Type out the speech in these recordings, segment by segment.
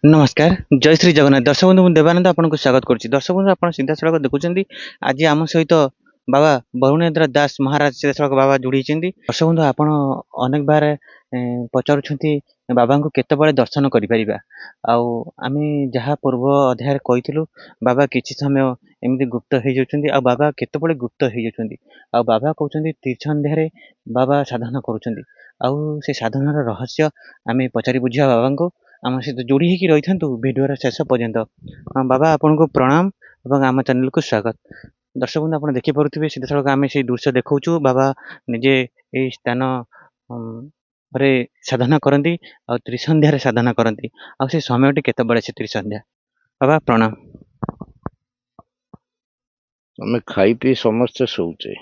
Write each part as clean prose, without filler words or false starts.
नमस्कार जय श्री जगन्नाथ दर्शक बंधु ମୁଁ ଦେବାନନ୍ଦ ଆପଣଙ୍କୁ ସ୍ୱାଗତ କରୁଛି। ଦର୍ଶକ ବନ୍ଧୁ ଆପଣ ସିଧାସଳଖ ଦେଖୁଛନ୍ତି ଆଜି ଆମ ସହିତ ବାବା ବରୁଣେନ୍ଦ୍ର ଦାସ ମହାରାଜ ସିଧାସଳଖ ବାବା ଯୋଡ଼ିଛନ୍ତି। ଦର୍ଶକ ବନ୍ଧୁ ଆପଣ ଅନେକ ବାର ପଚାରୁଛନ୍ତି ବାବାଙ୍କୁ କେତେବେଳେ ଦର୍ଶନ କରିପାରିବା। ଆଉ ଆମେ ଯାହା ପୂର୍ବ ଅଧ୍ୟାୟରେ କହିଥିଲୁ ବାବା କିଛି ସମୟ ଏମିତି ଗୁପ୍ତ ହେଇଯାଉଛନ୍ତି ଆଉ ବାବା କେତେବେଳେ ଗୁପ୍ତ ହେଇଯାଉଛନ୍ତି। ଆଉ ବାବା କହୁଛନ୍ତି ତୀର୍ଥନ୍ଧ୍ୟାରେ ବାବା ସାଧନା କରୁଛନ୍ତି। ଆଉ ସେ ସାଧନାର ରହସ୍ୟ ଆମେ ପଚାରି ବୁଝିବା ବାବାଙ୍କୁ। ଆମ ସହିତ ଯୋଡ଼ି ହେଇକି ରହିଥାନ୍ତୁ ଭିଡ଼ିଓର ଶେଷ ପର୍ଯ୍ୟନ୍ତ। ବାବା ଆପଣଙ୍କୁ ପ୍ରଣାମ ଏବଂ ଆମ ଚ୍ୟାନେଲକୁ ସ୍ୱାଗତ। ଦର୍ଶକ ବନ୍ଧୁ ଆପଣ ଦେଖିପାରୁଥିବେ ସିଧାସଳଖ ଆମେ ସେଇ ଦୃଶ୍ୟ ଦେଖାଉଛୁ। ବାବା ନିଜେ ଏଇ ସ୍ଥାନ ରେ ସାଧନା କରନ୍ତି ଆଉ ତ୍ରିସନ୍ଧ୍ୟାରେ ସାଧନା କରନ୍ତି। ଆଉ ସେ ସମୟଟି କେତେବେଳେ ସେ ତ୍ରିସନ୍ଧ୍ୟା। ବାବା ପ୍ରଣାମ। ଆମେ ଖାଇ ପିଇ ସମସ୍ତେ ଶୋଉଛେ।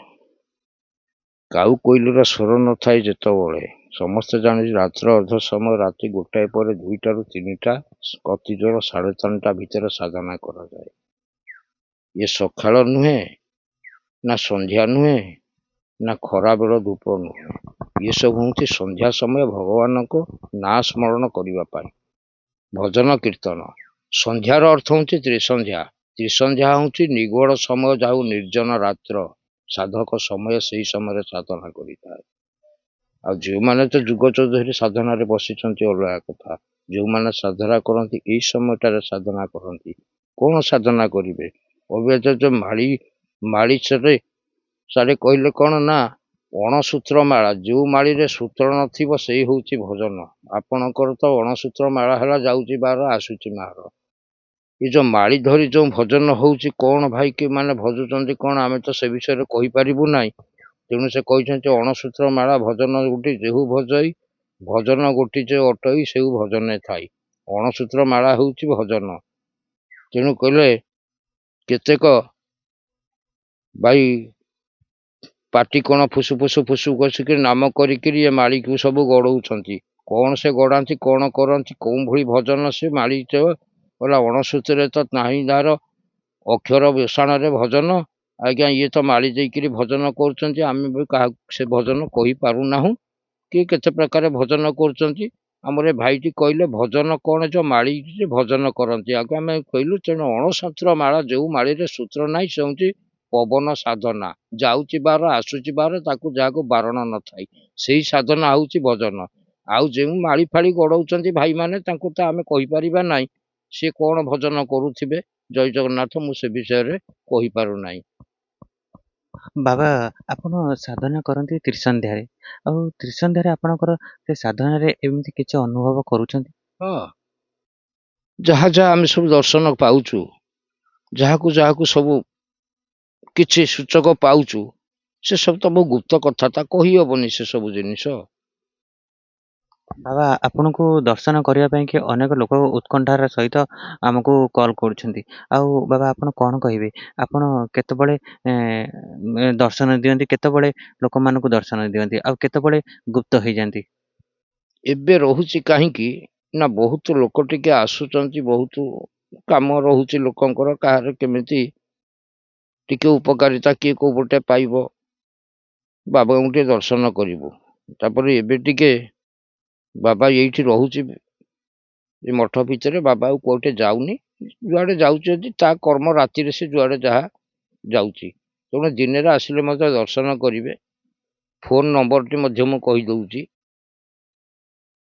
କାଉ କୋଇଲିର ସ୍ୱର ନଥାଏ ଯେତେବେଳେ ସମସ୍ତେ ଜାଣିଛୁ ରାତ୍ର ଅର୍ଧ ସମୟ ରାତି 1ଟା ପରେ 2ଟାରୁ 3ଟା ଅତି ଜୋର 3:30ଟା ଭିତରେ ସାଧନା କରାଯାଏ। ଇଏ ସକାଳ ନୁହେଁ ନା ସନ୍ଧ୍ୟା ନୁହେଁ ନା ଖରାବେଳ ଧୂପ ନୁହେଁ। ଇଏ ସବୁ ହେଉଛି ସନ୍ଧ୍ୟା ସମୟ ଭଗବାନଙ୍କ ନାଁ ସ୍ମରଣ କରିବା ପାଇଁ ଭଜନ କୀର୍ତ୍ତନ। ସନ୍ଧ୍ୟାର ଅର୍ଥ ହେଉଛି ତ୍ରିସନ୍ଧ୍ୟା। ତ୍ରିସନ୍ଧ୍ୟା ହେଉଛି ନିଗୂଢ଼ ସମୟ ଯାଉ ନିର୍ଜନ ରାତ୍ର ସାଧକ ସମୟ ସେହି ସମୟରେ ସାଧନା କରିଥାଏ। ଆଉ ଯେଉଁମାନେ ତ ଯୁଗ ଚୌଧୁରୀ ସାଧନାରେ ବସିଛନ୍ତି ଅଲଗା କଥା। ଯେଉଁମାନେ ସାଧନା କରନ୍ତି ଏଇ ସମୟଟାରେ ସାଧନା କରନ୍ତି। କଣ ସାଧନା କରିବେ? ଅବ୍ୟଚର୍ଯ୍ୟ ମାଳିଚରେ ସାରେ କହିଲେ କଣ ନା ଅଣସୂତ୍ର ମାଳା। ଯେଉଁ ମାଳିରେ ସୂତ୍ର ନଥିବ ସେଇ ହେଉଛି ଭଜନ। ଆପଣଙ୍କର ତ ଅଣସୂତ୍ର ମାଳା ହେଲା ଯାଉଛି ବାର ଆସୁଛି ମାର। ଏ ଯୋଉ ମାଳି ଧରି ଯୋଉ ଭଜନ ହଉଛି କଣ ଭାଇ କି ମାନେ ଭଜୁଛନ୍ତି କଣ ଆମେ ତ ସେ ବିଷୟରେ କହିପାରିବୁ ନାହିଁ। ତେଣୁ ସେ କହିଛନ୍ତି ଅଣସୂତ୍ର ମାଳା ଭଜନ ଗୋଟି ଯେହୁ ଭଜଇ ଭଜନ ଗୋଟି ଯେ ଅଟଇ ସେଉ ଭଜନେ ଥାଇ। ଅଣସୂତ୍ର ମାଳା ହେଉଛି ଭଜନ। ତେଣୁ କହିଲେ କେତେକ ଭାଇ ପାଟି କଣ ଫୁସୁ ଫୁସୁ କଷିକି ନାମ କରିକିରି ଏ ମାଳିକୁ ସବୁ ଗଡ଼ଉଛନ୍ତି। କଣ ସେ ଗଡ଼ାନ୍ତି କଣ କରନ୍ତି କୋଉ ଭଳି ଭଜନ ସେ ମାଳି ଗଲା ଅଣସୂତ୍ରରେ ତ ନାହିଁ ତାର ଅକ୍ଷର ବେଷାଣରେ ଭଜନ। ଆଜ୍ଞା ଇଏ ତ ମାଳି ଦେଇକିରି ଭଜନ କରୁଛନ୍ତି। ଆମେ ବି କାହାକୁ ସେ ଭଜନ କହିପାରୁନାହୁଁ କି କେତେ ପ୍ରକାର ଭଜନ କରୁଛନ୍ତି। ଆମର ଏ ଭାଇଟି କହିଲେ ଭଜନ କଣ ଯୋଉ ମାଳିରେ ଭଜନ କରନ୍ତି। ଆଗ ଆମେ କହିଲୁ ତେଣୁ ଅଣସୂତ୍ର ମାଳା ଯେଉଁ ମାଳିରେ ସୂତ୍ର ନାହିଁ ସେ ହେଉଛି ପବନ ସାଧନା। ଯାଉଛି ବାର ଆସୁଛି ବାର ତାକୁ ଯାହାକୁ ବାରଣ ନଥାଏ ସେଇ ସାଧନା ହେଉଛି ଭଜନ। ଆଉ ଯେଉଁ ମାଳି ଫାଳି ଗଡ଼ଉଛନ୍ତି ଭାଇମାନେ ତାଙ୍କୁ ତ ଆମେ କହିପାରିବା ନାହିଁ ସେ କଣ ଭଜନ କରୁଥିବେ। ଜୟ ଜଗନ୍ନାଥ। ମୁଁ ସେ ବିଷୟରେ କହିପାରୁନାହିଁ। ବାବା ଆପଣ ସାଧନା କରନ୍ତି ତ୍ରିସନ୍ଧ୍ୟାରେ। ଆଉ ତ୍ରିସନ୍ଧ୍ୟାରେ ଆପଣଙ୍କର ସେ ସାଧନାରେ ଏମିତି କିଛି ଅନୁଭବ କରୁଛନ୍ତି? ହଁ, ଯାହା ଯାହା ଆମେ ସବୁ ଦର୍ଶନ ପାଉଛୁ ଯାହାକୁ ସବୁ କିଛି ସୂଚକ ପାଉଛୁ ସେ ସବୁ ତ ବହୁ ଗୁପ୍ତ କଥା ତା କହିହବନି ସେ ସବୁ ଜିନିଷ। ବାବା ଆପଣଙ୍କୁ ଦର୍ଶନ କରିବା ପାଇଁ କି ଅନେକ ଲୋକ ଉତ୍କଣ୍ଠାର ସହିତ ଆମକୁ କଲ୍ କରୁଛନ୍ତି। ଆଉ ବାବା ଆପଣ କଣ କହିବେ? ଆପଣ କେତେବେଳେ ଦର୍ଶନ ଦିଅନ୍ତି, କେତେବେଳେ ଲୋକମାନଙ୍କୁ ଦର୍ଶନ ଦିଅନ୍ତି ଆଉ କେତେବେଳେ ଗୁପ୍ତ ହେଇଯାନ୍ତି? ଏବେ ରହୁଛି କାହିଁକି ନା ବହୁତ ଲୋକ ଟିକେ ଆସୁଛନ୍ତି, ବହୁତ କାମ ରହୁଛି ଲୋକଙ୍କର କାହାର କେମିତି ଟିକେ ଉପକାରିତା କିଏ କୋଉ ପଟେ ପାଇବ ବାବାଙ୍କୁ ଟିକେ ଦର୍ଶନ କରିବୁ। ତାପରେ ଏବେ ଟିକେ ବାବା ଏଇଠି ରହୁଛି ଏ ମଠ ଭିତରେ। ବାବା ଆଉ କୋଉଠି ଯାଉନି। ଯୁଆଡେ ଯାଉଛି ଯଦି ତା କର୍ମ ରାତିରେ ସେ ଯୁଆଡେ ଯାହା ଯାଉଛି। ତେଣୁ ଦିନରେ ଆସିଲେ ମଧ୍ୟ ଦର୍ଶନ କରିବେ। ଫୋନ ନମ୍ବରଟି ମଧ୍ୟ ମୁଁ କହିଦଉଛି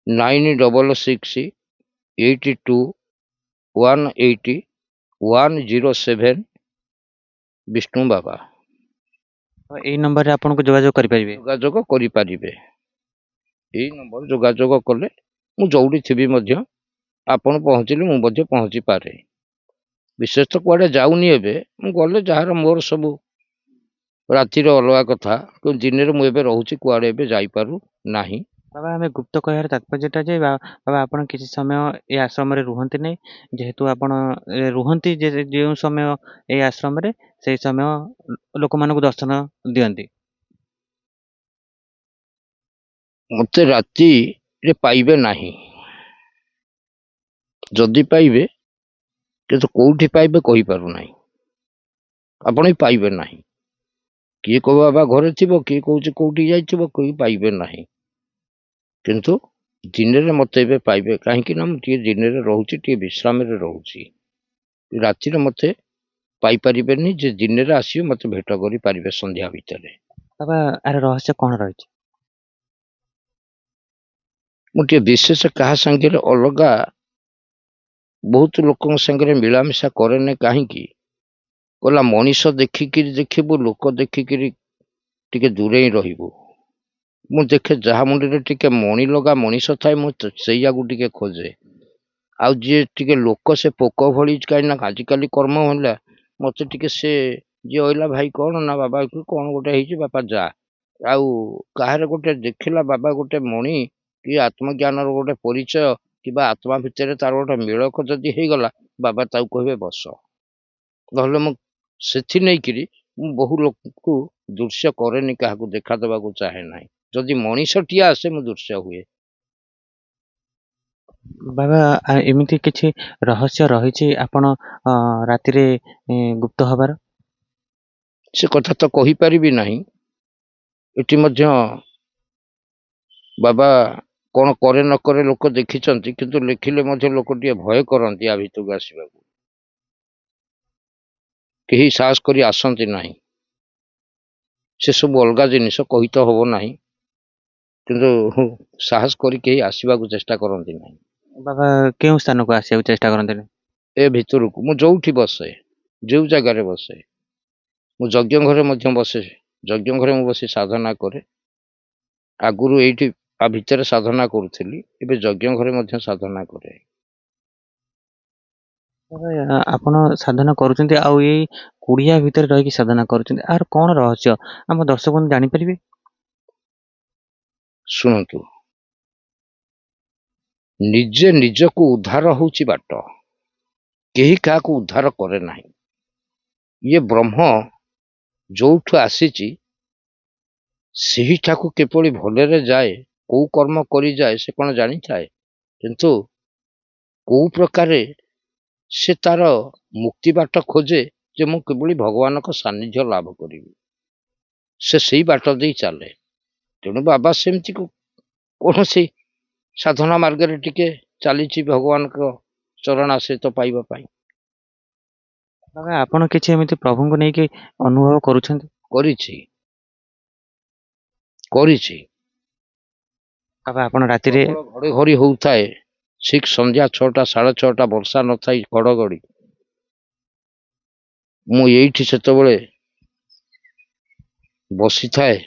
966682180107 ବିଷ୍ଣୁ ବାବା। ଏଇ ନମ୍ବରରେ ଆପଣଙ୍କୁ ଯୋଗାଯୋଗ କରିପାରିବେ। ଯୋଗାଯୋଗ କରିପାରିବେ। ଏଇ ନମ୍ବର ଯୋଗାଯୋଗ କଲେ ମୁଁ ଯୋଉଠି ଥିବି ମଧ୍ୟ ଆପଣ ପହଞ୍ଚିଲେ ମୁଁ ମଧ୍ୟ ପହଞ୍ଚି ପାରେ। ବିଶେଷ ତ କୁଆଡେ ଯାଉନି ଏବେ। ମୁଁ ଗଲେ ଯାହାର ମୋର ସବୁ ରାତିରେ ଅଲଗା କଥା, କିନ୍ତୁ ଦିନରେ ମୁଁ ଏବେ ରହୁଛି କୁଆଡେ ଏବେ ଯାଇପାରୁ ନାହିଁ। ବାବା ଆମେ ଗୁପ୍ତ କହିବାର ତାତ୍ପର୍ଯ୍ୟଟା ଯେ ବାବା ଆପଣ କିଛି ସମୟ ଏ ଆଶ୍ରମରେ ରୁହନ୍ତି ନାହିଁ। ଯେହେତୁ ଆପଣ ରୁହନ୍ତି ଯେଉଁ ସମୟ ଏଇ ଆଶ୍ରମରେ ସେଇ ସମୟ ଲୋକମାନଙ୍କୁ ଦର୍ଶନ ଦିଅନ୍ତି। ମତେ ରାତିରେ ପାଇବେ ନାହିଁ। ଯଦି ପାଇବେ କିନ୍ତୁ କୋଉଠି ପାଇବେ କହିପାରୁନାହିଁ। ଆପଣ ବି ପାଇବେ ନାହିଁ। କିଏ କହିବ ବାବା ଘରେ ଥିବ, କିଏ କହୁଛି କୋଉଠି ଯାଇଥିବ, କେହି ପାଇବେ ନାହିଁ। କିନ୍ତୁ ଦିନରେ ମତେ ଏବେ ପାଇବେ, କାହିଁକି ନା ମୁଁ ଟିକେ ଦିନରେ ରହୁଛି, ଟିକେ ବିଶ୍ରାମରେ ରହୁଛି। ରାତିରେ ମତେ ପାଇପାରିବେନି, ଯେ ଦିନରେ ଆସିବେ ମତେ ଭେଟ କରିପାରିବେ ସନ୍ଧ୍ୟା ଭିତରେ। ବାବା ଆର ରହସ୍ୟ କଣ ରହିଛି? ମୁଁ ଟିକେ ବିଶେଷ କାହା ସାଙ୍ଗରେ ଅଲଗା ବହୁତ ଲୋକଙ୍କ ସାଙ୍ଗରେ ମିଳାମିଶା କରେନି। କାହିଁକି କହିଲା, ମଣିଷ ଦେଖିକିରି ଦେଖିବୁ, ଲୋକ ଦେଖିକିରି ଟିକେ ଦୂରେଇ ରହିବୁ। ମୁଁ ଦେଖେ ଯାହା ମୁଣ୍ଡରେ ଟିକେ ମଣି ଲଗା ମଣିଷ ଥାଏ, ମୁଁ ସେଇଆକୁ ଟିକେ ଖୋଜେ। ଆଉ ଯିଏ ଟିକେ ଲୋକ, ସେ ପୋକ ଭଳି, କାହିଁକି ନା ଆଜିକାଲି କର୍ମ ହେଲା, ମତେ ଟିକେ ସେ ଯିଏ କହିଲା ଭାଇ କଣ ନା ବାବା କଣ ଗୋଟେ ହେଇଛି, ବାପା ଯା। ଆଉ କାହାର ଗୋଟେ ଦେଖିଲା ବାବା ଗୋଟେ ମଣି କି ଆତ୍ମଜ୍ଞାନର ଗୋଟେ ପରିଚୟ, କିମ୍ବା ଆତ୍ମା ଭିତରେ ତାର ଗୋଟେ ମିଳକ ଯଦି ହେଇଗଲା, ବାବା ତାକୁ କହିବେ ବସ। ନହେଲେ ମୁଁ ସେଥି ନେଇକିରି ମୁଁ ବହୁ ଲୋକକୁ ଦୃଶ୍ୟ କରେନି, କାହାକୁ ଦେଖା ଦେବାକୁ ଚାହେଁ ନାହିଁ। ଯଦି ମଣିଷଟିଏ ଆସେ ମୁଁ ଦୃଶ୍ୟ ହୁଏ। ବାବା ଏମିତି କିଛି ରହସ୍ୟ ରହିଛି ଆପଣ ରାତିରେ ଗୁପ୍ତ ହବାର? ସେ କଥା ତ କହିପାରିବି ନାହିଁ। ଏଠି ମଧ୍ୟ ବାବା କଣ କରେ ନ କରେ ଲୋକ ଦେଖିଛନ୍ତି, କିନ୍ତୁ ଲେଖିଲେ ମଧ୍ୟ ଲୋକ ଟିକେ ଭୟ କରନ୍ତି ଆ ଭିତରକୁ ଆସିବାକୁ। କେହି ସାହସ କରି ଆସନ୍ତି ନାହିଁ। ସେ ସବୁ ଅଲଗା ଜିନିଷ, କହି ତ ହବ ନାହିଁ, କିନ୍ତୁ ସାହସ କରି କେହି ଆସିବାକୁ ଚେଷ୍ଟା କରନ୍ତି ନାହିଁ। ବାବା କେଉଁ ସ୍ଥାନକୁ ଆସିବାକୁ ଚେଷ୍ଟା କରନ୍ତିନି? ଏ ଭିତରକୁ ମୁଁ ଯୋଉଠି ବସେ, ଯୋଉ ଜାଗାରେ ବସେ, ମୁଁ ଯଜ୍ଞ ଘରେ ମଧ୍ୟ ବସେ। ଯଜ୍ଞ ଘରେ ମୁଁ ବସି ସାଧନା କରେ। ଆଗରୁ ଏଇଠି ଆ ଭିତରେ ସାଧନା କରୁଥିଲି, ଏବେ ଯଜ୍ଞ ଘରେ ମଧ୍ୟ ସାଧନା କରେ। ବାବା ଆପଣ ସାଧନା କରୁଛନ୍ତି, ଆଉ ଏଇ କୁଡିଆ ଭିତରେ ରହିକି ସାଧନା କରୁଛନ୍ତି, ଆର କଣ ରହସ୍ୟ ଆମ ଦର୍ଶକ ବନ୍ଧୁ ଜାଣିପାରିବେ? ଶୁଣନ୍ତୁ, ନିଜେ ନିଜକୁ ଉଦ୍ଧାର ହଉଛି ବାଟ, କେହି କାହାକୁ ଉଦ୍ଧାର କରେ ନାହିଁ। ଇଏ ବ୍ରହ୍ମ ଯୋଉଠୁ ଆସିଛି, ସେହିଠାକୁ କିପରି ଭଲରେ ଯାଏ, କୋଉ କର୍ମ କରିଯାଏ ସେ କଣ ଜାଣିଥାଏ? କିନ୍ତୁ କୋଉ ପ୍ରକାରେ ସେ ତାର ମୁକ୍ତି ବାଟ ଖୋଜେ, ଯେ ମୁଁ କିଭଳି ଭଗବାନଙ୍କ ସାନ୍ନିଧ୍ୟ ଲାଭ କରିବି, ସେ ସେଇ ବାଟ ଦେଇ ଚାଲେ। ତେଣୁ ବାବା ସେମିତି କୌଣସି ସାଧନା ମାର୍ଗରେ ଟିକେ ଚାଲିଛି, ଭଗବାନଙ୍କ ଚରଣାଶ୍ରିତ ପାଇବା ପାଇଁ। ବାବା ଆପଣ କିଛି ଏମିତି ପ୍ରଭୁଙ୍କୁ ନେଇକି ଅନୁଭବ କରୁଛନ୍ତି? କରିଛି କରିଛି। ବାବା ଆପଣ ରାତିରେ ପ୍ରବଳ ଘଡଘଡି ହଉଥାଏ, ଠିକ ସନ୍ଧ୍ୟା 6ଟା 6:30, ବର୍ଷା ନଥାଇ ଘଡଘଡି। ମୁଁ ଏଇଠି ସେତେବେଳେ ବସିଥାଏ।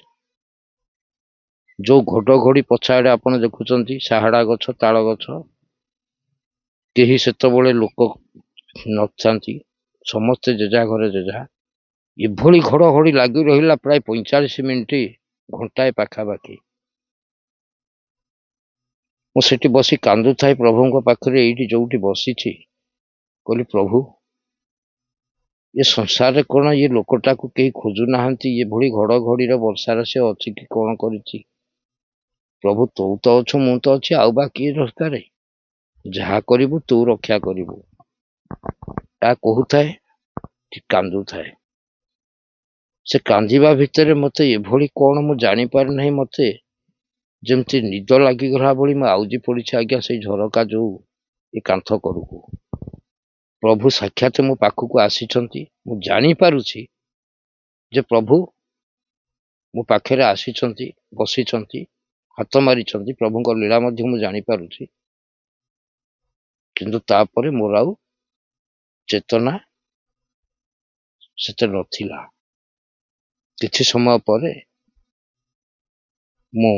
ଯୋଉ ଘଡଘଡି ପଛଆଡେ ଆପଣ ଦେଖୁଛନ୍ତି ସାହାଡା ଗଛ, ତାଳ ଗଛ, କେହି ସେତେବେଳେ ଲୋକ ନଥାନ୍ତି, ସମସ୍ତେ ଯେଝା ଘରେ ଯେଝା। ଏଭଳି ଘଡଘଡି ଲାଗି ରହିଲା ପ୍ରାୟ 45 ମିନିଟ, ଘଣ୍ଟାଏ ପାଖାପାଖି। ମୁଁ ସେଠି ବସି କାନ୍ଦୁଥାଏ ପ୍ରଭୁଙ୍କ ପାଖରେ, ଏଇଠି ଯୋଉଠି ବସିଛି। କହିଲି, ପ୍ରଭୁ ଏ ସଂସାରରେ କଣ ଇଏ ଲୋକଟାକୁ କେହି ଖୋଜୁନାହାନ୍ତି? ଏଭଳି ଘଡଘଡିର ବର୍ଷାରେ ସେ ଅଛି କି କଣ କରିଛି? ପ୍ରଭୁ ତୁ ତ ଅଛୁ, ମୁଁ ତ ଅଛି, ଆଉ ବା କିଏ ଦରକାର? ଯାହା କରିବୁ ତୁ ରକ୍ଷା କରିବୁ। ତା କହୁଥାଏ, କାନ୍ଦୁଥାଏ। ସେ କାନ୍ଦିବା ଭିତରେ ମତେ ଏଭଳି କଣ ମୁଁ ଜାଣିପାରି ନାହିଁ, ମତେ ଯେମିତି ନିଦ ଲାଗିଗଲା ଭଳି ମୁଁ ଆଉଜି ପଡିଛି ଆଜ୍ଞା ସେଇ ଝରକା ଯୋଉ ଏ କାନ୍ଥ କରକୁ। ପ୍ରଭୁ ସାକ୍ଷାତ ମୋ ପାଖକୁ ଆସିଛନ୍ତି। ମୁଁ ଜାଣିପାରୁଛି ଯେ ପ୍ରଭୁ ମୋ ପାଖରେ ଆସିଛନ୍ତି, ବସିଛନ୍ତି, ହାତ ମାରିଛନ୍ତି। ପ୍ରଭୁଙ୍କ ଲୀଳା ମଧ୍ୟ ମୁଁ ଜାଣିପାରୁଛି। କିନ୍ତୁ ତାପରେ ମୋର ଆଉ ଚେତନା ସେତେ ନଥିଲା। କିଛି ସମୟ ପରେ ମୁଁ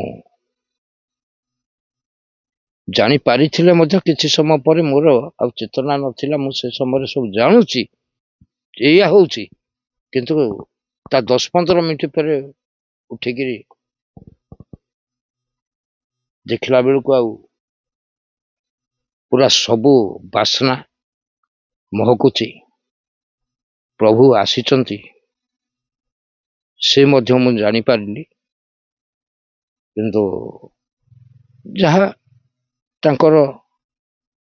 ଜାଣିପାରିଥିଲେ ମଧ୍ୟ କିଛି ସମୟ ପରେ ମୋର ଆଉ ଚେତନା ନଥିଲା। ମୁଁ ସେ ସମୟରେ ସବୁ ଜାଣୁଛି ଏଇଆ ହଉଛି, କିନ୍ତୁ ତା 10-15 ମିନିଟ ପରେ ଉଠିକିରି ଦେଖିଲା ବେଳକୁ ଆଉ ପୁରା ସବୁ ବାସ୍ନା ମହକୁଛି। ପ୍ରଭୁ ଆସିଛନ୍ତି ସେ ମଧ୍ୟ ମୁଁ ଜାଣିପାରିଲି। କିନ୍ତୁ ଯାହା ତାଙ୍କର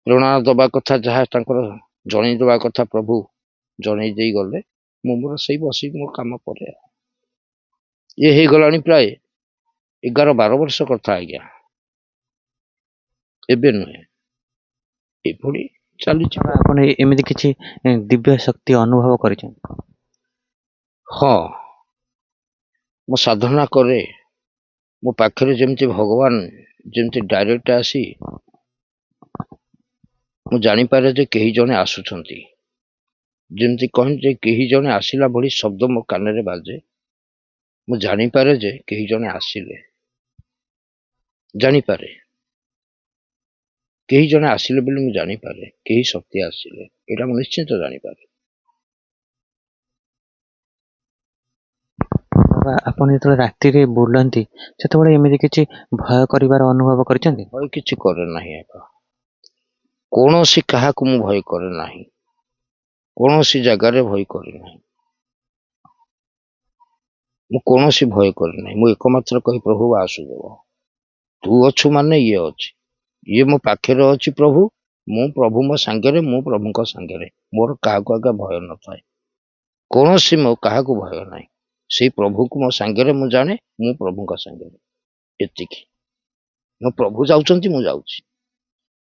ପ୍ରେରଣା ଦବା କଥା, ଯାହା ତାଙ୍କର ଜଣେଇ ଦେବା କଥା, ପ୍ରଭୁ ଜଣେଇ ଦେଇ ଗଲେ। ମୁଁ ମୋର ସେଇ ବସିକି ମୋ କାମ କରେ। ଇଏ ହେଇଗଲାଣି ପ୍ରାୟ 11-12 ବର୍ଷ କଥା ଆଜ୍ଞା। ଏବେ ନୁହେଁ, ଏଭଳି ଚାଲିଛି। ବାବା ଆପଣ ଏମିତି କିଛି ଦିବ୍ୟ ଶକ୍ତି ଅନୁଭବ କରିଛନ୍ତି? ହଁ, ମୁଁ ସାଧନା କରେ, ମୋ ପାଖରେ ଯେମିତି ଭଗବାନ ଯେମିତି ଡାଇରେକ୍ଟ ଆସି ମୁଁ ଜାଣିପାରେ ଯେ କେହି ଜଣେ ଆସୁଛନ୍ତି। ଯେମିତି କହନ୍ତି ଯେ କେହି ଜଣେ ଆସିଲା ଭଳି ଶବ୍ଦ ମୋ କାନରେ ବାଜେ, ମୁଁ ଜାଣିପାରେ ଯେ କେହି ଜଣେ ଆସିଲେ। ଜାଣିପାରେ କେହି ଜଣେ ଆସିଲେ ବୋଲି ମୁଁ ଜାଣିପାରେ, କେହି ଶକ୍ତି ଆସିଲେ, ଏଇଟା ମୁଁ ନିଶ୍ଚିନ୍ତ ଜାଣିପାରେ। ବାବା ଆପଣ ଯେତେବେଳେ ରାତିରେ ବୁଲନ୍ତି ସେତେବେଳେ ଏମିତି କିଛି ଭୟ କରିବାର ଅନୁଭବ କରିଛନ୍ତି? ଭୟ କିଛି କରେ ନାହିଁ ଆଜ୍ଞା। କୌଣସି କାହାକୁ ମୁଁ ଭୟ କରେ ନାହିଁ, କୌଣସି ଜାଗାରେ ଭୟ କରେ ନାହିଁ। ମୁଁ କୌଣସି ଭୟ କରେ ନାହିଁ। ମୁଁ ଏକମାତ୍ର କହି ପ୍ରଭୁ ଆସୁଦେବ, ତୁ ଅଛୁ ମାନେ ଇଏ ଅଛି, ଇଏ ମୋ ପାଖରେ ଅଛି ପ୍ରଭୁ, ମୁଁ ପ୍ରଭୁ ମୋ ସାଙ୍ଗରେ, ମୁଁ ପ୍ରଭୁଙ୍କ ସାଙ୍ଗରେ, ମୋର କାହାକୁ ଆଜ୍ଞା ଭୟ ନଥାଏ। କୌଣସି ମୋ କାହାକୁ ଭୟ ନାହିଁ। ସେଇ ପ୍ରଭୁକୁ ମୋ ସାଙ୍ଗରେ ମୁଁ ଜାଣେ, ମୁଁ ପ୍ରଭୁଙ୍କ ସାଙ୍ଗରେ, ଏତିକି। ମୋ ପ୍ରଭୁ ଯାଉଛନ୍ତି ମୁଁ ଯାଉଛି,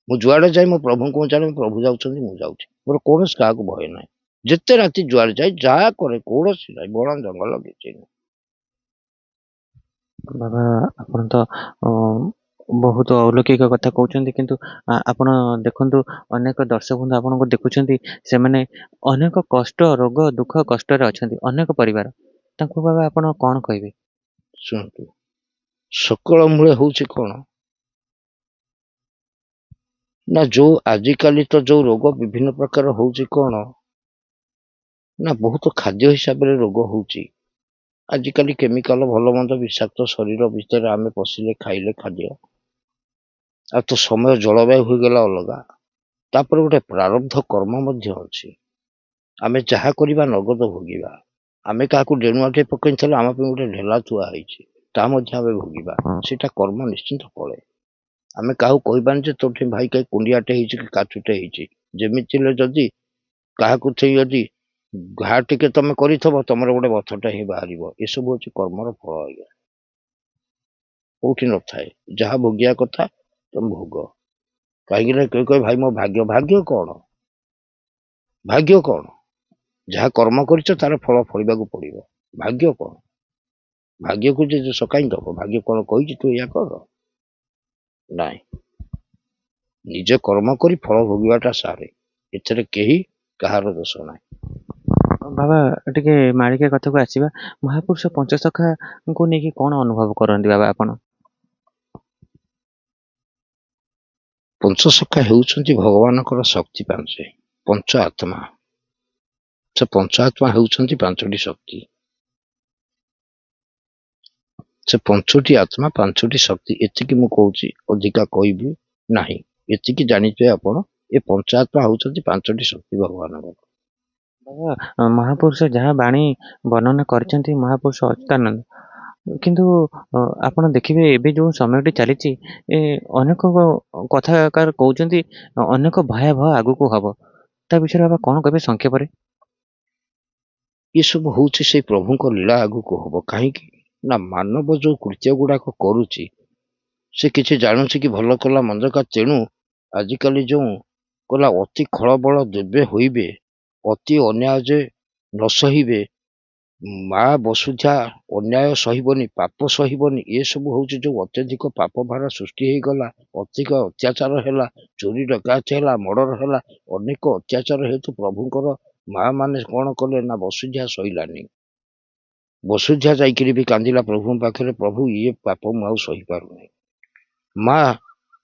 ମୁଁ ଯୁଆଡେ ଯାଏ ମୋ ପ୍ରଭୁଙ୍କୁ ମୁଁ ଜାଣେ, ପ୍ରଭୁ ଯାଉଛନ୍ତି ମୁଁ ଯାଉଛି, ମୋର କୌଣସି କାହାକୁ ଭୟ ନାହିଁ। ଯେତେ ରାତି ଯୁଆଡେ ଯାଏ ଯାହା କରେ କୌଣସି ନାହିଁ, ବଣ ଜଙ୍ଗଲ କିଛି ନାହିଁ। ବାବା ଆପଣ ତ ବହୁତ ଅଲୌକିକ କଥା କହୁଛନ୍ତି, କିନ୍ତୁ ଆପଣ ଦେଖନ୍ତୁ ଅନେକ ଦର୍ଶକ ବନ୍ଧୁ ଆପଣଙ୍କୁ ଦେଖୁଛନ୍ତି, ସେମାନେ ଅନେକ କଷ୍ଟ, ରୋଗ, ଦୁଃଖ, କଷ୍ଟରେ ଅଛନ୍ତି, ଅନେକ ପରିବାର, ତାଙ୍କୁ ବାବା ଆପଣ କଣ କହିବେ? ଶୁଣନ୍ତୁ, ସକଳ ମୂଳେ ହଉଛି କଣ ନା, ଯୋଉ ଆଜିକାଲି ତ ଯୋଉ ରୋଗ ବିଭିନ୍ନ ପ୍ରକାର ହଉଛି କଣ ନା, ବହୁତ ଖାଦ୍ୟ ହିସାବରେ ରୋଗ ହଉଛି। ଆଜିକାଲି କେମିକାଲ ଭଲ ମନ୍ଦ ବିଷାକ୍ତ ଶରୀର ଭିତରେ ଆମେ ପଶିଲେ, ଖାଇଲେ ଖାଦ୍ୟ, ଆଉ ତ ସମୟ ଜଳବାୟୁ ହୋଇଗଲା ଅଲଗା। ତାପରେ ଗୋଟେ ପ୍ରାରବ୍ଧ କର୍ମ ମଧ୍ୟ ଅଛି। ଆମେ ଯାହା କରିବା ନଗଦ ଭୋଗିବା। ଆମେ କାହାକୁ ଡେଣୁଆଟେ ପକେଇଥିଲେ ଆମ ପାଇଁ ଗୋଟେ ଢେଲା ଥୁଆ ହେଇଛି, ତା ମଧ୍ୟ ଆମେ ଭୋଗିବା। ସେଇଟା କର୍ମ ନିଶ୍ଚିନ୍ତ ଫଳେ। ଆମେ କାହାକୁ କହିବାନି ଯେ ତୋଠି ଭାଇ କାହିଁ କୁଣ୍ଡିଆଟେ ହେଇଛି କି କାଛୁଟେ ହେଇଛି। ଯେମିତି ହେଲେ ଯଦି କାହାକୁ ଯଦି ଘା ଟିକେ ତମେ କରିଥିବ, ତମର ଗୋଟେ ବଥଟା ହିଁ ବାହାରିବ। ଏସବୁ ହଉଛି କର୍ମର ଫଳ ଆଜ୍ଞା, କୋଉଠି ନଥାଏ। ଯାହା ଭୋଗିବା କଥା ତମେ ଭୋଗ। କାହିଁକି ନା କେହି କହେ ଭାଇ ମୋ ଭାଗ୍ୟ, ଭାଗ୍ୟ କଣ, ଭାଗ୍ୟ କଣ? ଯାହା କର୍ମ କରିଛ ତାର ଫଳ ଫଳିବାକୁ ପଡିବ। ଭାଗ୍ୟ କଣ? ଭାଗ୍ୟକୁ ଯେ ସକାଇଁ ଦବ, ଭାଗ୍ୟ କଣ କହିଛି ତୁ ଏଇଆ କର? ନାଇଁ, ନିଜେ କର୍ମ କରି ଫଳ ଭୋଗିବାଟା ସାରେ, ଏଥିରେ କେହି କାହାର ଦୋଷ ନାହିଁ। ବାବା ଟିକେ ମାଳିକା କଥାକୁ ଆସିବା, ମହାପୁରୁଷ ପଞ୍ଚସଖାଙ୍କୁ ନେଇକି କଣ ଅନୁଭବ କରନ୍ତି ବାବା ଆପଣ? ପଞ୍ଚସଖା ହେଉଛନ୍ତି ଭଗବାନଙ୍କର ଶକ୍ତି ପାଞ୍ଚ, ପଞ୍ଚ ଆତ୍ମା। ସେ ପଞ୍ଚ ଆତ୍ମା ହେଉଛନ୍ତି ପାଞ୍ଚଟି ଶକ୍ତି। ସେ ପଞ୍ଚଟି ଆତ୍ମା ପାଞ୍ଚଟି ଶକ୍ତି, ଏତିକି ମୁଁ କହୁଛି, ଅଧିକା କହିବି ନାହିଁ। ଏତିକି ଜାଣିଥିବେ ଆପଣ, ଏ ପଞ୍ଚାତ୍ମା ହଉଛନ୍ତି ପାଞ୍ଚଟି ଶକ୍ତି ଭଗବାନଙ୍କର। ବାବା ମହାପୁରୁଷ ଯାହା ବାଣୀ ବର୍ଣ୍ଣନା କରିଛନ୍ତି, ମହାପୁରୁଷ ଅଚ୍ୟୁତାନନ୍ଦ, କିନ୍ତୁ ଆପଣ ଦେଖିବେ ଏବେ ଯୋଉ ସମୟଟି ଚାଲିଛି, ଅନେକ କଥାକାର କହୁଛନ୍ତି ଅନେକ ଭୟାବହ ଆଗକୁ ହବ, ତା ବିଷୟରେ ବାବା କଣ କହିବେ ସଂକ୍ଷେପରେ? ଏସବୁ ହଉଛି ସେଇ ପ୍ରଭୁଙ୍କ ଲୀଳା, ଆଗକୁ ହବ। କାହିଁକି ନା, ମାନବ ଯୋଉ କୃତ୍ୟ ଗୁଡାକ କରୁଛି, ସେ କିଛି ଜାଣୁଛି କି ଭଲ କଲା ମନ୍ଦ କଲା? ତେଣୁ ଆଜିକାଲି ଯୋଉ କଲା ଅତି ଖଳ ବଳ ଦେବେ ହୋଇବେ, ଅତି ଅନ୍ୟାୟ ଯେ ନ ସହିବେ, ମା ବସୁଧା ଅନ୍ୟାୟ ସହିବନି, ପାପ ସହିବନି, ଏସବୁ ହଉଛି ଯୋଉ ଅତ୍ୟଧିକ ପାପ ଭାର ସୃଷ୍ଟି ହେଇଗଲା। ଅଧିକ ଅତ୍ୟାଚାର ହେଲା, ଚୋରି ଡକାୟତ ହେଲା, ମର୍ଡର ହେଲା, ଅନେକ ଅତ୍ୟାଚାର ହେତୁ ପ୍ରଭୁଙ୍କର ମା ମାନେ କଣ କଲେ ନା, ବସୁଧା ସହିଲାନି। ବସୁଧା ଯାଇକିରି ବି କାନ୍ଦିଲା ପ୍ରଭୁଙ୍କ ପାଖରେ, ପ୍ରଭୁ ଇଏ ପାପ ମୁଁ ଆଉ ସହିପାରୁନି। ମା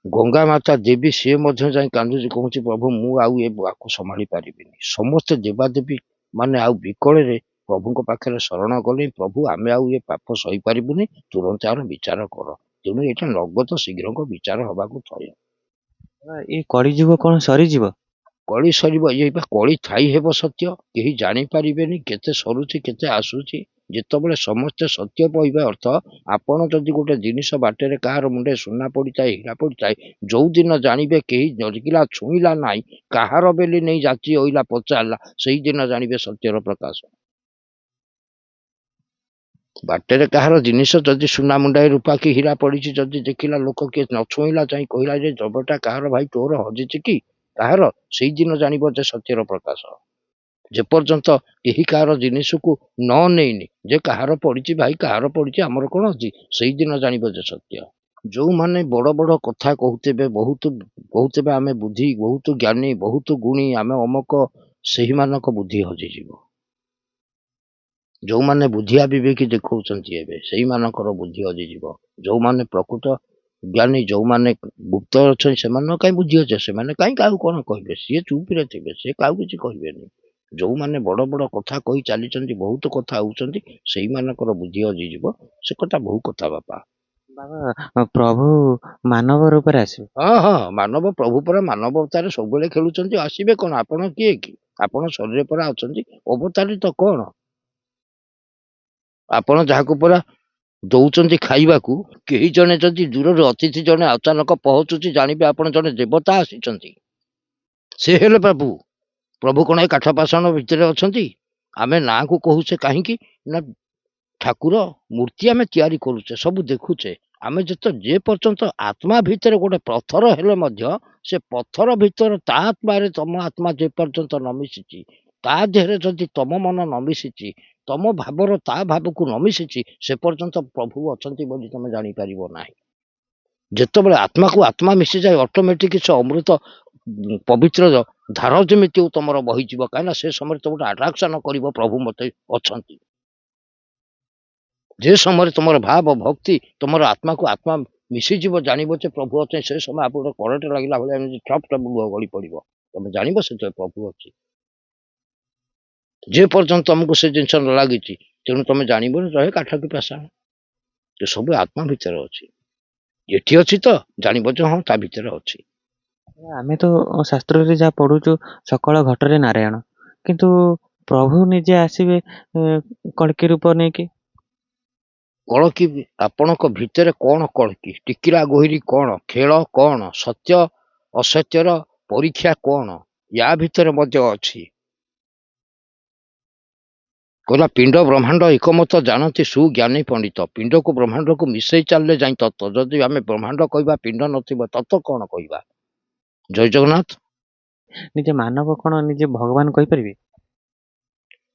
ଗଙ୍ଗା ମାତା ଦେବୀ ସିଏ ମଧ୍ୟ ଯାଇ କାନ୍ଦୁଛି, କହୁଛି ପ୍ରଭୁ ମୁଁ ଆଉ ଏ ଆକୁ ସମ୍ଭାଳି ପାରିବିନି। ସମସ୍ତେ ଦେବାଦେବୀ ମାନେ ଆଉ ବିକଳରେ ପ୍ରଭୁଙ୍କ ପାଖରେ ଶରଣ ଗଲେ, ପ୍ରଭୁ ଆମେ ଆଉ ଏ ପାପ ସହିପାରିବୁନି, ତୁରନ୍ତ ଆର ବିଚାର କର। ତେଣୁ ଏଇଟା ନଗଦ ଶୀଘ୍ରଙ୍କ ବିଚାର ହବାକୁ ଥୟ। ଏଇ କଳିଯୁଗ କଣ ସରିଯିବ? କଳି ସରିବ, ଇଏ ବା କଳି ଥାଇ ହେବ ସତ୍ୟ, କେହି ଜାଣିପାରିବେନି କେତେ ସରୁଛି କେତେ ଆସୁଛି। ଯେତେବେଳେ ସମସ୍ତେ ସତ୍ୟ କହିବା ଅର୍ଥ, ଆପଣ ଯଦି ଗୋଟେ ଜିନିଷ ବାଟରେ କାହାର ମୁଣ୍ଡେ ସୁନା ପଡିଥାଏ, ହୀରା ପଡିଥାଏ, ଯୋଉ ଦିନ ଜାଣିବେ କେହି ଜଗିଲା ଛୁଇଁଲା ନାହିଁ, କାହାର ବେଲି ନେଇ ଯାଚି ଅଇଲା ପଚାରିଲା, ସେଇଦିନ ଜାଣିବେ ସତ୍ୟର ପ୍ରକାଶ। ବାଟରେ କାହାର ଜିନିଷ ଯଦି ସୁନା ମୁଣ୍ଡାଏ ରୂପା କି ହୀରା ପଡିଛି ଯଦି ଦେଖିଲା ଲୋକ କିଏ ନ ଛୁଇଁଲା ଯାଇ କହିଲା ଯେ ଜବଟା କାହାର ଭାଇ ତୋର ହଜିଛି କି କାହାର, ସେଇଦିନ ଜାଣିବ ଯେ ସତ୍ୟର ପ୍ରକାଶ। ଯେପର୍ଯ୍ୟନ୍ତ କେହି କାହାର ଜିନିଷକୁ ନ ନେଇନି ଯେ କାହାର ପଡିଛି ଭାଇ କାହାର ପଡିଛି ଆମର କଣ ଅଛି, ସେଇଦିନ ଜାଣିବ ଯେ ସତ୍ୟ। ଯୋଉମାନେ ବଡ ବଡ କଥା କହୁଥିବେ କହୁଥିବେ ଆମେ ବୁଦ୍ଧି ବହୁତ ଜ୍ଞାନୀ ବହୁତ ଗୁଣୀ ଆମେ ଅମକ, ସେହିମାନଙ୍କ ବୁଦ୍ଧି ହଜିଯିବ। ଯୋଉମାନେ ବୁଦ୍ଧିଆ ବିବେକୀ ଦେଖଉଛନ୍ତି ଏବେ ସେଇମାନଙ୍କର ବୁଦ୍ଧି ହଜିଯିବ। ଯୋଉମାନେ ପ୍ରକୃତ ଜ୍ଞାନୀ ଯୋଉମାନେ ଗୁପ୍ତ ଅଛନ୍ତି ସେମାନଙ୍କ କାହିଁ ବୁଦ୍ଧି ଅଛି, ସେମାନେ କାହିଁ କାହାକୁ କଣ କହିବେ, ସିଏ ଚୁପରେ ଥିବେ, ସେ କାହାକୁ କିଛି କହିବେନି। ଯୋଉମାନେ ବଡ ବଡ କଥା କହି ଚାଲିଛନ୍ତି ବହୁତ କଥା ହଉଛନ୍ତି ସେଇମାନଙ୍କର ବୁଦ୍ଧି ହଜିଯିବ। ସେ କଥା ବହୁ କଥା ବାପା। ବାବା ପ୍ରଭୁ ମାନବ ରୂପରେ ଆସିବେ। ହଁ ହଁ, ମାନବ ପ୍ରଭୁ ପରା ମାନବ ଅବତାରରେ ସବୁବେଳେ ଖେଳୁଛନ୍ତି, ଆସିବେ କଣ, ଆପଣ କିଏ କି, ଆପଣ ଶରୀର ପରା ଅଛନ୍ତି, ଅବତାରିତ କଣ? ଆପଣ ଯାହାକୁ ପରା ଦଉଛନ୍ତି ଖାଇବାକୁ, କେହି ଜଣେ ଯଦି ଦୂରରୁ ଅତିଥି ଜଣେ ଅଚାନକ ପହଞ୍ଚୁଛି ଜାଣିବେ ଆପଣ ଜଣେ ଦେବତା ଆସିଛନ୍ତି, ସେ ହେଲେ ପ୍ରଭୁ। ପ୍ରଭୁ କଣ ଏ କାଠ ପାଷାଣ ଭିତରେ ଅଛନ୍ତି? ଆମେ ନାଁକୁ କହୁଛେ କାହିଁକି ନା ଠାକୁର ମୂର୍ତ୍ତି ଆମେ ତିଆରି କରୁଛେ ସବୁ ଦେଖୁଛେ, ଆମେ ଯେ ପର୍ଯ୍ୟନ୍ତ ଆତ୍ମା ଭିତରେ ଗୋଟେ ପଥର ହେଲେ ମଧ୍ୟ ସେ ପଥର ଭିତରେ ତା ଆତ୍ମାରେ ତମ ଆତ୍ମା ଯେ ପର୍ଯ୍ୟନ୍ତ ନ ମିଶିଛି, ତା ଦେହରେ ଯଦି ତମ ମନ ନ ମିଶିଛି, ତମ ଭାବର ତା ଭାବକୁ ନ ମିଶିଛି, ସେ ପର୍ଯ୍ୟନ୍ତ ପ୍ରଭୁ ଅଛନ୍ତି ବୋଲି ତମେ ଜାଣିପାରିବ ନାହିଁ। ଯେତେବେଳେ ଆତ୍ମାକୁ ଆତ୍ମା ମିଶିଯାଏ ଅଟୋମେଟିକ ସେ ଅମୃତ ପବିତ୍ର ଧାର ଯେମିତି ତମର ବହିଯିବ, କାହିଁକିନା ସେ ସମୟରେ ତମେ ଗୋଟେ ଆଟ୍ରାକ୍ସନ କରିବ ପ୍ରଭୁ ମତେ ଅଛନ୍ତି। ଯେ ସମୟରେ ତମର ଭାବ ଭକ୍ତି ତମର ଆତ୍ମାକୁ ଆତ୍ମା ମିଶିଯିବ, ଜାଣିବ ଯେ ପ୍ରଭୁ ଅଛନ୍ତି, ସେ ସମୟ ଆପଣଙ୍କ କରଟ ଲାଗିଲା ଭଳିଆ ଏମିତି ଠପ୍ ଠପ୍ ଗଳି ପଡିବ, ତମେ ଜାଣିବ ସେତେବେଳେ ପ୍ରଭୁ ଅଛି। ଯେ ପର୍ଯ୍ୟନ୍ତ ତମକୁ ସେ ଜିନିଷ ନ ଲାଗିଛି ତେଣୁ ତମେ ଜାଣିବନି ରହେ କାଠ କି ପାଷାଣ, ସେ ସବୁ ଆତ୍ମା ଭିତରେ ଅଛି। ଏଠି ଅଛି ତ ଜାଣିବ ଯେ ହଁ ତା ଭିତରେ ଅଛି। ଆମେ ତ ଶାସ୍ତ୍ରରେ ଯାହା ପଢୁଛୁ ସକଳ ଘଟରେ ନାରାୟଣ, କିନ୍ତୁ ପ୍ରଭୁ ନିଜେ ଆସିବେ କଳ୍କି ରୂପ ନେଇକି। କଳକି ଆପଣଙ୍କ ଭିତରେ କଣ, କଳକି ଟିକିରା ଗୋହିରୀ କଣ, ଖେଳ କଣ, ସତ୍ୟ ଅସତ୍ୟର ପରୀକ୍ଷା କଣ, ୟା ଭିତରେ ମଧ୍ୟ ଅଛି। କହିଲା ପିଣ୍ଡ ବ୍ରହ୍ମାଣ୍ଡ ଏକମତ ଜାଣନ୍ତି ସୁଜ୍ଞାନୀ ପଣ୍ଡିତ, ପିଣ୍ଡକୁ ବ୍ରହ୍ମାଣ୍ଡକୁ ମିଶେଇ ଚାଲିଲେ ଯାଇ ତତ୍ତ୍ୱ, ଯଦି ଆମେ ବ୍ରହ୍ମାଣ୍ଡ କହିବା ପିଣ୍ଡ ନଥିବ ତତ୍ତ୍ୱ କଣ କହିବା। ଜୟ ଜଗନ୍ନାଥ। ନିଜେ ମାନବ କଣ ନିଜେ ଭଗବାନ କହିପାରିବେ?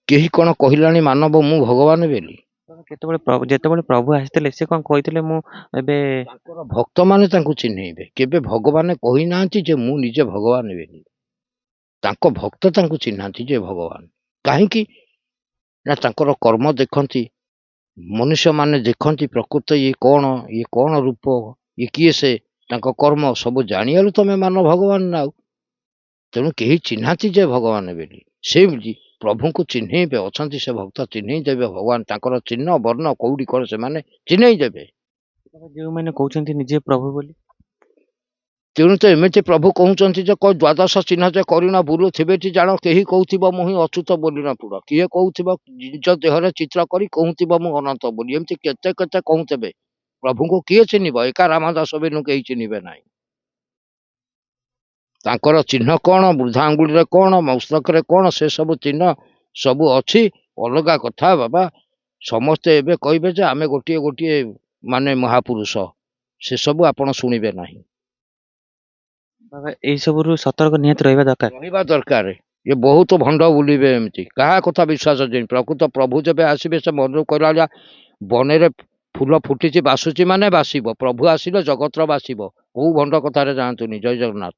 କେହି କଣ କହିଲାଣି ମାନବ ମୁଁ ଭଗବାନ ବୋଲି? ଯେତେବେଳେ ପ୍ରଭୁ ଆସିଥିଲେ ସେ କଣ କହିଥିଲେ ମୁଁ ଏବେ? ତାଙ୍କର ଭକ୍ତମାନେ ତାଙ୍କୁ ଚିହ୍ନେଇବେ, କେବେ ଭଗବାନ କହିନାହାନ୍ତି ଯେ ମୁଁ ନିଜେ ଭଗବାନ ବୋଲି। ତାଙ୍କ ଭକ୍ତ ତାଙ୍କୁ ଚିହ୍ନାନ୍ତି ଯେ ଭଗବାନ। କାହିଁକି ନା ତାଙ୍କର କର୍ମ ଦେଖନ୍ତି, ମନୁଷ୍ୟମାନେ ଦେଖନ୍ତି ପ୍ରକୃତ ଇଏ କଣ ରୂପ, ଇଏ କିଏ ସେ, ତାଙ୍କ କର୍ମ ସବୁ ଜାଣିବାରୁ ତମେ ମାନ ଭଗବାନ ନା। ଆଉ ତେଣୁ କେହି ଚିହ୍ନାନ୍ତି ଯେ ଭଗବାନ ବୋଲି, ସେମିତି ପ୍ରଭୁଙ୍କୁ ଚିହ୍ନେଇବେ, ଅଛନ୍ତି ସେ ଭକ୍ତ ଚିହ୍ନେଇ ଦେବେ ଭଗବାନ, ତାଙ୍କର ଚିହ୍ନ ବର୍ଣ୍ଣ କୋଉଠି କଣ ସେମାନେ ଚିହ୍ନେଇ ଦେବେ। ଯେଉଁମାନେ କହୁଛନ୍ତି ନିଜେ ପ୍ରଭୁ ବୋଲି, ତେଣୁ ତ ଏମିତି ପ୍ରଭୁ କହୁଛନ୍ତି ଯେ ଦ୍ୱାଦଶ ଚିହ୍ନ ଯେ କରିନ ବୁଲୁଥିବେଟି ଜାଣ, କେହି କହୁଥିବ ମୁଁ ହିଁ ଅଚ୍ୟୁତ ବୋଲି ନ ପୁର, କିଏ କହୁଥିବ ନିଜ ଦେହରେ ଚିତ୍ର କରି କହୁଥିବ ମୁଁ ଅନନ୍ତ ବୋଲି, ଏମିତି କେତେ କେତେ କହୁଥିବେ। ପ୍ରଭୁଙ୍କୁ କିଏ ଚିହ୍ନିବ? ଏକା ରାମଦାସ ବିନୁ କେହି ଚିହ୍ନିବେ ନାହିଁ। ତାଙ୍କର ଚିହ୍ନ କଣ, ବୃଦ୍ଧା ଆଙ୍ଗୁଳିରେ କଣ, ମସ୍ତକରେ କଣ, ସେ ସବୁ ଚିହ୍ନ ସବୁ ଅଛି, ଅଲଗା କଥା ବାବା। ସମସ୍ତେ ଏବେ କହିବେ ଯେ ଆମେ ଗୋଟିଏ ଗୋଟିଏ ମାନେ ମହାପୁରୁଷ, ସେ ସବୁ ଆପଣ ଶୁଣିବେ ନାହିଁ। ଏଇ ସବୁରୁ ସତର୍କ ନିହାତି ରହିବା ଦରକାର। ଇଏ ବହୁତ ଭଣ୍ଡ ବୁଲିବେ, ଏମିତି କାହା କଥା ବିଶ୍ୱାସ ଦିନ। ପ୍ରକୃତ ପ୍ରଭୁ ଯେବେ ଆସିବେ ସେ ମନରୁ କହିଲା ବନରେ ଫୁଲ ଫୁଟିଛି ବାସୁଛି ମାନେ ବାସିବ, ପ୍ରଭୁ ଆସିଲେ ଜଗତର ବାସିବ। କୋଉ ଭଣ୍ଡ କଥାରେ ଯାଆନ୍ତୁନି। ଜୟ ଜଗନ୍ନାଥ।